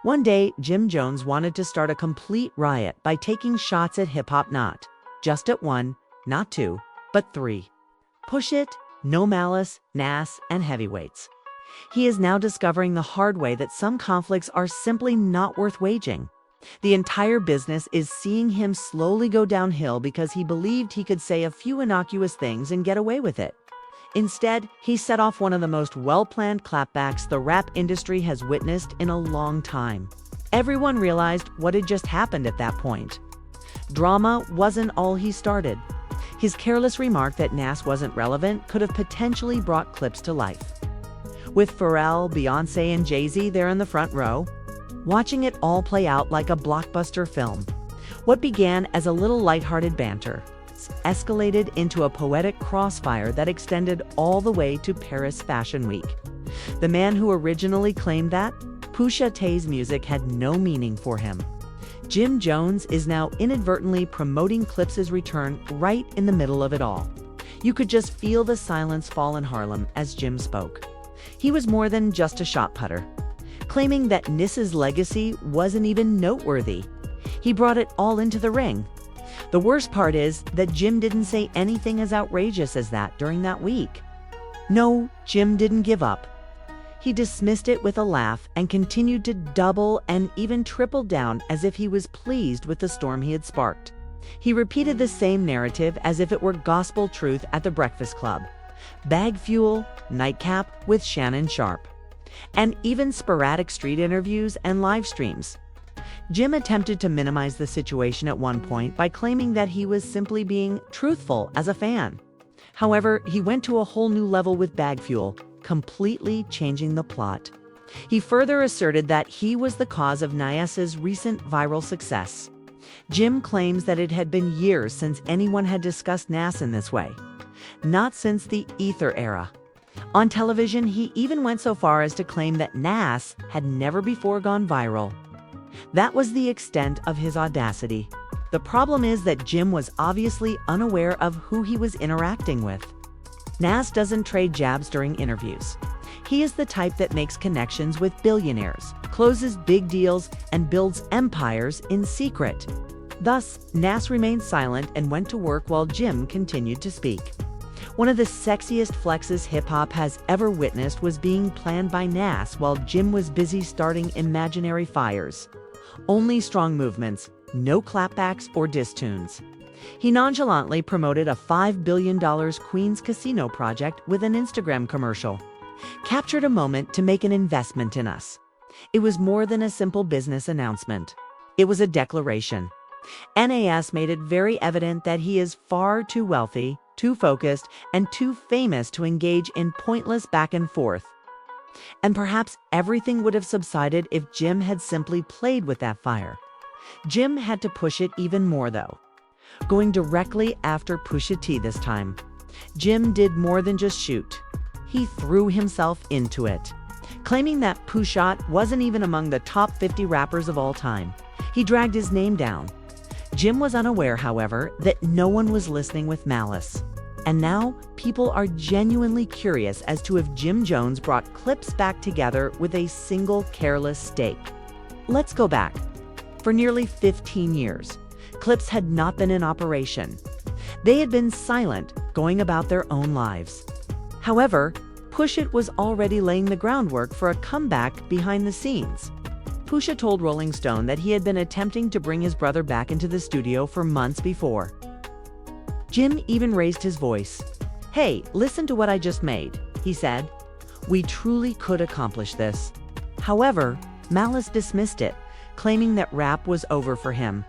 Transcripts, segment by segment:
One day, Jim Jones wanted to start a complete riot by taking shots at hip-hop not just at one, not two, but three. Push It, No Malice, Nas, and heavyweights. He is now discovering the hard way that some conflicts are simply not worth waging. The entire business is seeing him slowly go downhill because he believed he could say a few innocuous things and get away with it. Instead, he set off one of the most well-planned clapbacks the rap industry has witnessed in a long time. Everyone realized what had just happened at that point. Drama wasn't all he started. His careless remark that Nas wasn't relevant could have potentially brought Clipse to life. With Pharrell, Beyoncé, and Jay-Z there in the front row, watching it all play out like a blockbuster film. What began as a little lighthearted banter escalated into a poetic crossfire that extended all the way to Paris Fashion Week. The man who originally claimed that Pusha T's music had no meaning for him. Jim Jones is now inadvertently promoting Clipse's return right in the middle of it all. You could just feel the silence fall in Harlem as Jim spoke. He was more than just a shot putter, claiming that Nis's legacy wasn't even noteworthy. He brought it all into the ring. The worst part is that Jim didn't say anything as outrageous as that during that week. No, Jim didn't give up. He dismissed it with a laugh and continued to double and even triple down as if he was pleased with the storm he had sparked. He repeated the same narrative as if it were gospel truth at the Breakfast Club. Bag fuel, nightcap with Shannon Sharpe, and even sporadic street interviews and live streams. Jim attempted to minimize the situation at one point by claiming that he was simply being truthful as a fan. However, he went to a whole new level with bag fuel, completely changing the plot. He further asserted that he was the cause of Nas's recent viral success. Jim claims that it had been years since anyone had discussed Nas in this way. Not since the Ether era. On television, he even went so far as to claim that Nas had never before gone viral. That was the extent of his audacity. The problem is that Jim was obviously unaware of who he was interacting with. Nas doesn't trade jabs during interviews. He is the type that makes connections with billionaires, closes big deals, and builds empires in secret. Thus, Nas remained silent and went to work while Jim continued to speak. One of the sexiest flexes hip-hop has ever witnessed was being planned by Nas while Jim was busy starting imaginary fires. Only strong movements, no clapbacks or diss tunes. He nonchalantly promoted a $5 billion Queens casino project with an Instagram commercial. Captured a moment to make an investment in us. It was more than a simple business announcement. It was a declaration. Nas made it very evident that he is far too wealthy, too focused, and too famous to engage in pointless back and forth. And perhaps everything would have subsided if Jim had simply played with that fire. Jim had to push it even more though, going directly after Pusha T this time. Jim did more than just shoot. He threw himself into it, claiming that Pusha wasn't even among the top 50 rappers of all time. He dragged his name down. Jim was unaware, however, that no one was listening with Malice. And now, people are genuinely curious as to if Jim Jones brought Clipse back together with a single careless stake. Let's go back. For nearly 15 years, Clipse had not been in operation. They had been silent, going about their own lives. However, Push It was already laying the groundwork for a comeback behind the scenes. Pusha told Rolling Stone that he had been attempting to bring his brother back into the studio for months before. Jim even raised his voice. "Hey, listen to what I just made," he said. "We truly could accomplish this." However, Malice dismissed it, claiming that rap was over for him.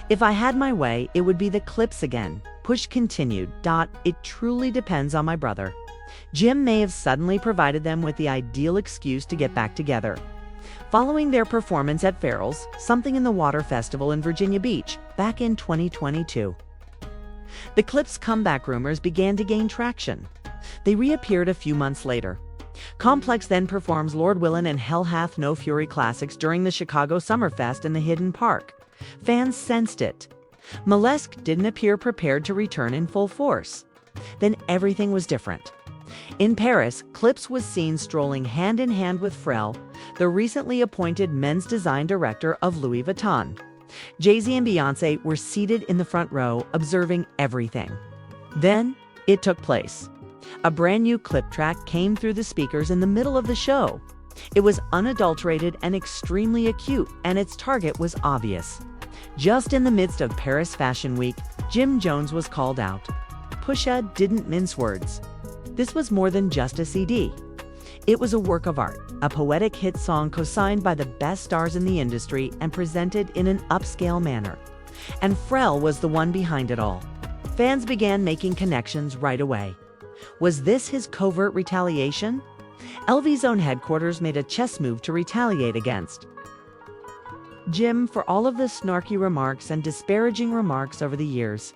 "If I had my way, it would be the Clipse again," Push continued. "It truly depends on my brother." Jim may have suddenly provided them with the ideal excuse to get back together. Following their performance at Farrell's Something in the Water Festival in Virginia Beach back in 2022. The Clipse comeback rumors began to gain traction. They reappeared a few months later. Complex then performs Lord Willin' and Hell Hath No Fury classics during the Chicago Summerfest in the Hidden Park. Fans sensed it. Malice didn't appear prepared to return in full force. Then everything was different. In Paris, Clipse was seen strolling hand in hand with Pharrell, the recently appointed men's design director of Louis Vuitton. Jay-Z and Beyoncé were seated in the front row, observing everything. Then, it took place. A brand new clip track came through the speakers in the middle of the show. It was unadulterated and extremely acute, and its target was obvious. Just in the midst of Paris Fashion Week, Jim Jones was called out. Pusha didn't mince words. This was more than just a CD. It was a work of art, a poetic hit song co-signed by the best stars in the industry and presented in an upscale manner. And Pharrell was the one behind it all. Fans began making connections right away. Was this his covert retaliation? LV's own headquarters made a chess move to retaliate against Jim for all of the snarky remarks and disparaging remarks over the years.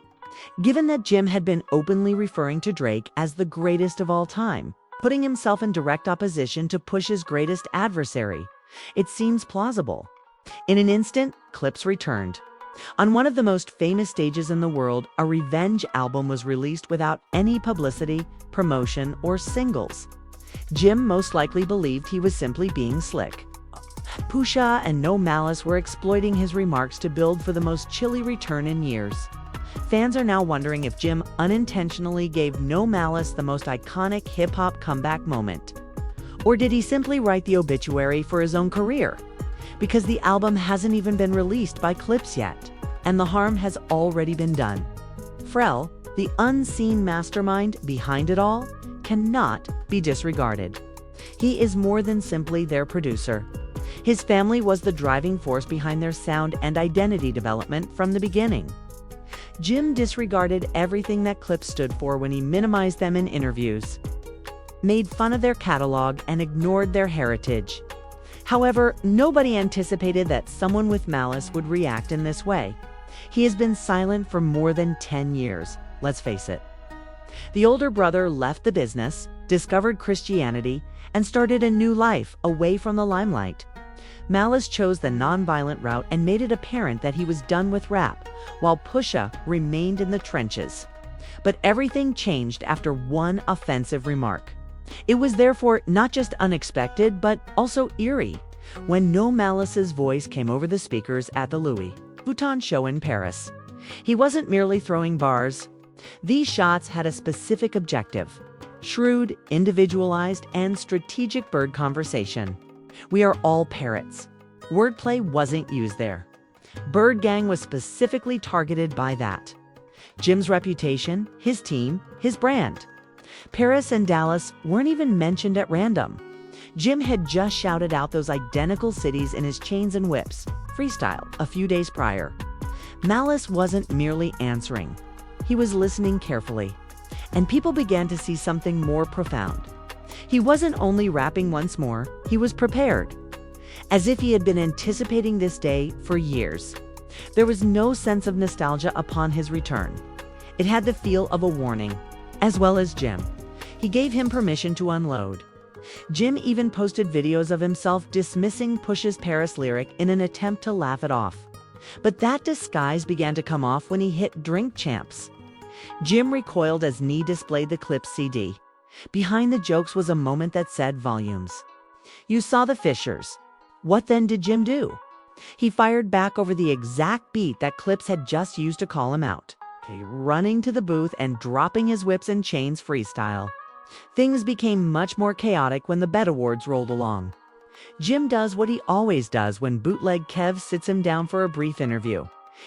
Given that Jim had been openly referring to Drake as the greatest of all time, putting himself in direct opposition to Push's greatest adversary, it seems plausible. In an instant, Clipse returned. On one of the most famous stages in the world, a revenge album was released without any publicity, promotion, or singles. Jim most likely believed he was simply being slick. Pusha and No Malice were exploiting his remarks to build for the most chilly return in years. Fans are now wondering if Jim unintentionally gave No Malice the most iconic hip-hop comeback moment. Or did he simply write the obituary for his own career? Because the album hasn't even been released by Clipse yet, and the harm has already been done. Pharrell, the unseen mastermind behind it all, cannot be disregarded. He is more than simply their producer. His family was the driving force behind their sound and identity development from the beginning. Jim disregarded everything that Clipse stood for when he minimized them in interviews, made fun of their catalog, and ignored their heritage. However, nobody anticipated that someone with malice would react in this way. He has been silent for more than 10 years, let's face it. The older brother left the business, discovered Christianity, and started a new life away from the limelight. Malice chose the non-violent route and made it apparent that he was done with rap, while Pusha remained in the trenches. But everything changed after one offensive remark. It was therefore not just unexpected, but also eerie, when No Malice's voice came over the speakers at the Louis Vuitton show in Paris. He wasn't merely throwing bars. These shots had a specific objective: shrewd, individualized, and strategic bird conversation. We are all parrots. Wordplay wasn't used there. Bird Gang was specifically targeted by that. Jim's reputation, his team, his brand. Paris and Dallas weren't even mentioned at random. Jim had just shouted out those identical cities in his Chains and Whips freestyle a few days prior. Malice wasn't merely answering. He was listening carefully. And people began to see something more profound. He wasn't only rapping once more, he was prepared. As if he had been anticipating this day for years. There was no sense of nostalgia upon his return. It had the feel of a warning, as well as Jim. He gave him permission to unload. Jim even posted videos of himself dismissing Push's Paris lyric in an attempt to laugh it off. But that disguise began to come off when he hit Drink Champs. Jim recoiled as Nee displayed the Clipse CD. Behind the jokes was a moment that said volumes. You saw the Fishers. What then did Jim do? He fired back over the exact beat that Clipse had just used to call him out, running to the booth and dropping his whips and chains freestyle. Things became much more chaotic when the Bet Awards rolled along. Jim does what he always does when Bootleg Kev sits him down for a brief interview.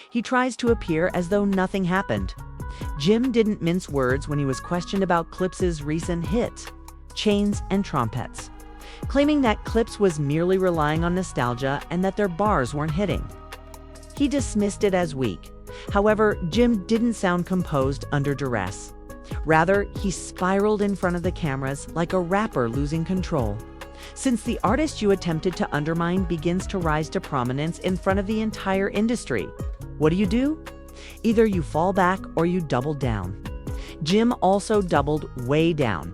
He tries to appear as though nothing happened. Jim didn't mince words when he was questioned about Clipse's recent hit, Chains and Trumpets, claiming that Clipse was merely relying on nostalgia and that their bars weren't hitting. He dismissed it as weak. However, Jim didn't sound composed under duress. Rather, he spiraled in front of the cameras like a rapper losing control. Since the artist you attempted to undermine begins to rise to prominence in front of the entire industry, what do? Either you fall back or you double down. Jim also doubled way down.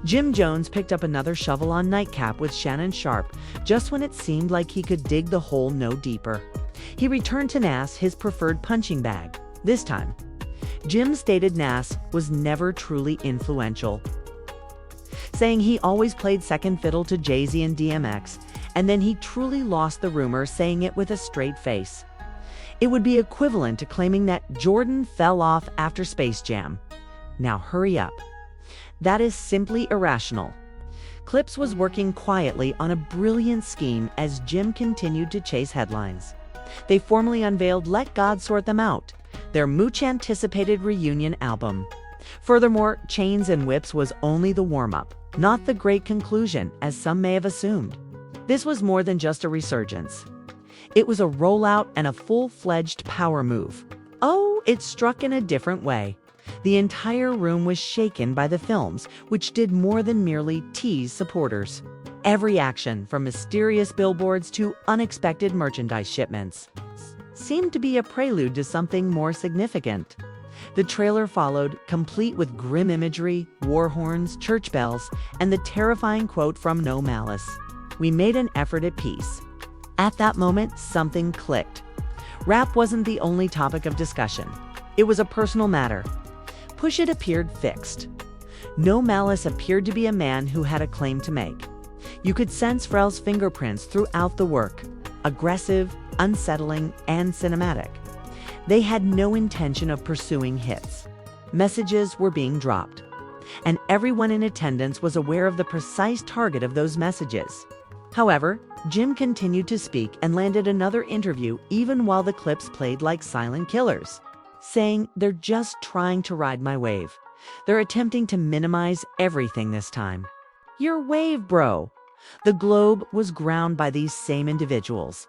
Jim Jones picked up another shovel on Nightcap with Shannon Sharpe just when it seemed like he could dig the hole no deeper. He returned to Nas his preferred punching bag. This time, Jim stated Nas was never truly influential, saying he always played second fiddle to Jay-Z and DMX, and then he truly lost the rumor, saying it with a straight face. It would be equivalent to claiming that Jordan fell off after Space Jam. Now hurry up. That is simply irrational. Clipse was working quietly on a brilliant scheme as Jim continued to chase headlines. They formally unveiled Let God Sort Them Out, their much-anticipated reunion album. Furthermore, Chains and Whips was only the warm-up, not the great conclusion, as some may have assumed. This was more than just a resurgence. It was a rollout and a full-fledged power move. Oh, it struck in a different way. The entire room was shaken by the films, which did more than merely tease supporters. Every action, from mysterious billboards to unexpected merchandise shipments, seemed to be a prelude to something more significant. The trailer followed, complete with grim imagery, war horns, church bells, and the terrifying quote from No Malice, "We made an effort at peace." At that moment, something clicked. Rap wasn't the only topic of discussion. It was a personal matter. Push It appeared fixed. No Malice appeared to be a man who had a claim to make. You could sense Pharrell's fingerprints throughout the work, aggressive, unsettling, and cinematic. They had no intention of pursuing hits. Messages were being dropped, and everyone in attendance was aware of the precise target of those messages. However, Jim continued to speak and landed another interview even while the clips played like silent killers, saying, "They're just trying to ride my wave. They're attempting to minimize everything this time." Your wave, bro. The globe was ground by these same individuals.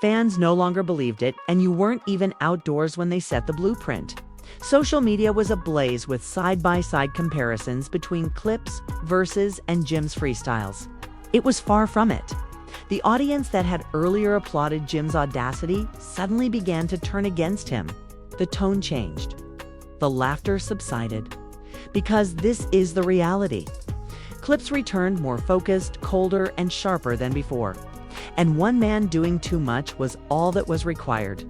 Fans no longer believed it, and you weren't even outdoors when they set the blueprint. Social media was ablaze with side-by-side comparisons between Clipse, Verses, and Jim's freestyles. It was far from it. The audience that had earlier applauded Jim's audacity suddenly began to turn against him. The tone changed. The laughter subsided. Because this is the reality. Clipse returned more focused, colder, and sharper than before. And one man doing too much was all that was required.